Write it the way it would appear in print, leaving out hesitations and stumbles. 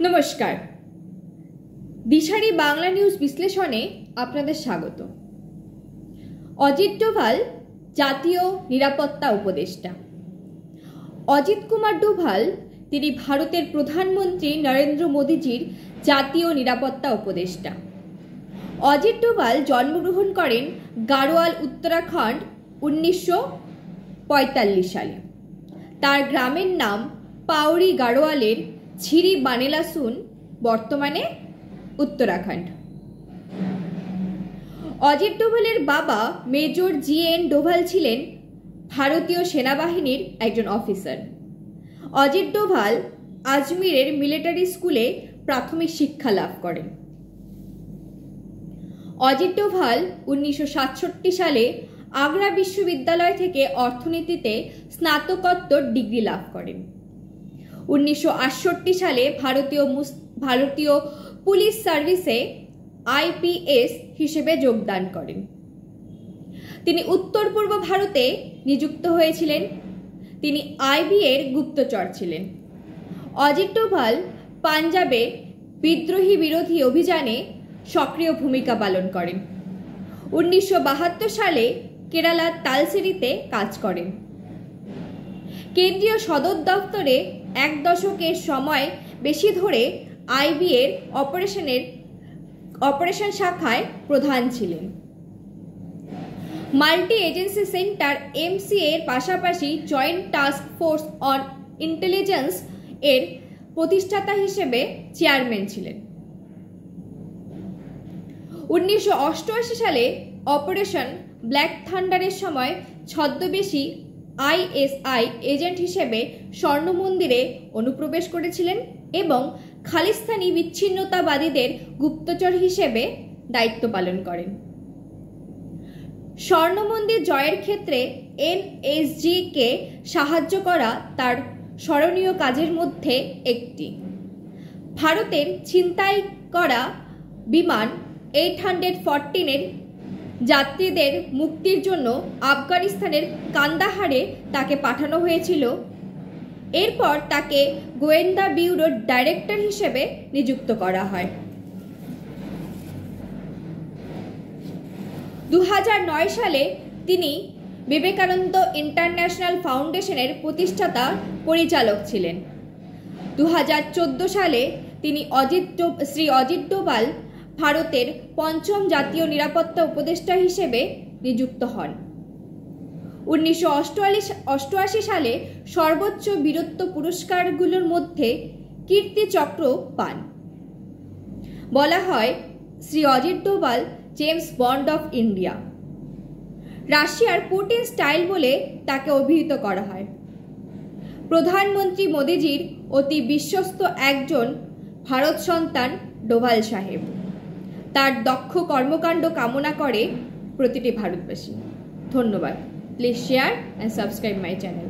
নমস্কার, দিশারি বাংলা নিউজ বিশ্লেষণে আপনাদের স্বাগত। অজিত ডোভাল জাতীয় নিরাপত্তা উপদেষ্টা। অজিত কুমার ডোভাল তিনি ভারতের প্রধানমন্ত্রী নরেন্দ্র মোদীজির জাতীয় নিরাপত্তা উপদেষ্টা। অজিত ডোভাল জন্মগ্রহণ করেন গাড়োয়াল, উত্তরাখণ্ড 1945 সালে। তার গ্রামের নাম পাউরি গাড়োয়ালের ঝিরি বানেলাসুন, বর্তমানে উত্তরাখণ্ড। অজিত ডোভালের বাবা মেজর GN ডোভাল ছিলেন ভারতীয় সেনাবাহিনীর একজন অফিসার। অজিত ডোভাল আজমিরের মিলিটারি স্কুলে প্রাথমিক শিক্ষা লাভ করেন। অজিত ডোভাল 1967 সালে আগ্রা বিশ্ববিদ্যালয় থেকে অর্থনীতিতে স্নাতকোত্তর ডিগ্রি লাভ করেন। 1968 সালে ভারতীয় পুলিশ সার্ভিসে IPS হিসেবে যোগদান করেন। তিনি উত্তর পূর্ব ভারতে নিযুক্ত হয়েছিলেন। তিনি IB এর গুপ্তচর ছিলেন। অজিত ডোভাল পাঞ্জাবে বিদ্রোহী বিরোধী অভিযানে সক্রিয় ভূমিকা পালন করেন। 1972 সালে কেরালার তালসেরিতে কাজ করেন। কেন্দ্রীয় সদর দপ্তরে 1 দশকের সময় বেশি ধরে IB এর অপারেশন শাখায় প্রধান ছিলেন। মাল্টি এজেন্সি সেন্টার MCA এর পাশাপাশি joint task force on intelligence এর প্রতিষ্ঠাতা হিসেবে চেয়ারম্যান ছিলেন। 1988 সালে অপারেশন ব্ল্যাক থান্ডারের সময় ছদ্মবেশী ISI এজেন্ট হিসেবে স্বর্ণ মন্দিরে অনুপ্রবেশ করেছিলেন এবং খালিস্তানি বিচ্ছিন্নতাবাদীদের গুপ্তচর হিসেবে দায়িত্ব পালন করেন। স্বর্ণ মন্দির জয়ের ক্ষেত্রে NSG কে সাহায্য করা তার স্মরণীয় কাজের মধ্যে একটি। ভারতের ছিনতাই করা বিমান 814 এর যাত্রীদের মুক্তির জন্য আফগানিস্তানের কান্দাহারে তাকে পাঠানো হয়েছিল। এরপর তাকে গোয়েন্দা ব্যুরোর ডাইরেক্টর হিসেবে নিযুক্ত করা হয়। 2009 সালে তিনি বিবেকানন্দ ইন্টারন্যাশনাল ফাউন্ডেশনের প্রতিষ্ঠাতা পরিচালক ছিলেন। 2014 সালে তিনি শ্রী অজিত ডোভাল ভারতের 5ম জাতীয় নিরাপত্তা উপদেষ্টা হিসেবে নিযুক্ত হন। 1988 সালে সর্বোচ্চ বীরত্ব পুরস্কারগুলোর মধ্যে কীর্তি চক্র পান। বলা হয় Shri Ajit Doval James bond of India. রাশিয়ার পুটিন স্টাইল বলে তাকে অভিহিত করা হয়। প্রধানমন্ত্রী মোদীজির অতি বিশ্বস্ত একজন ভারত সন্তান ডোভাল সাহেব। তার দক্ষ কর্মকাণ্ড কামনা করে প্রতিটি ভারতবাসী। ধন্যবাদ। Please share and subscribe my channel.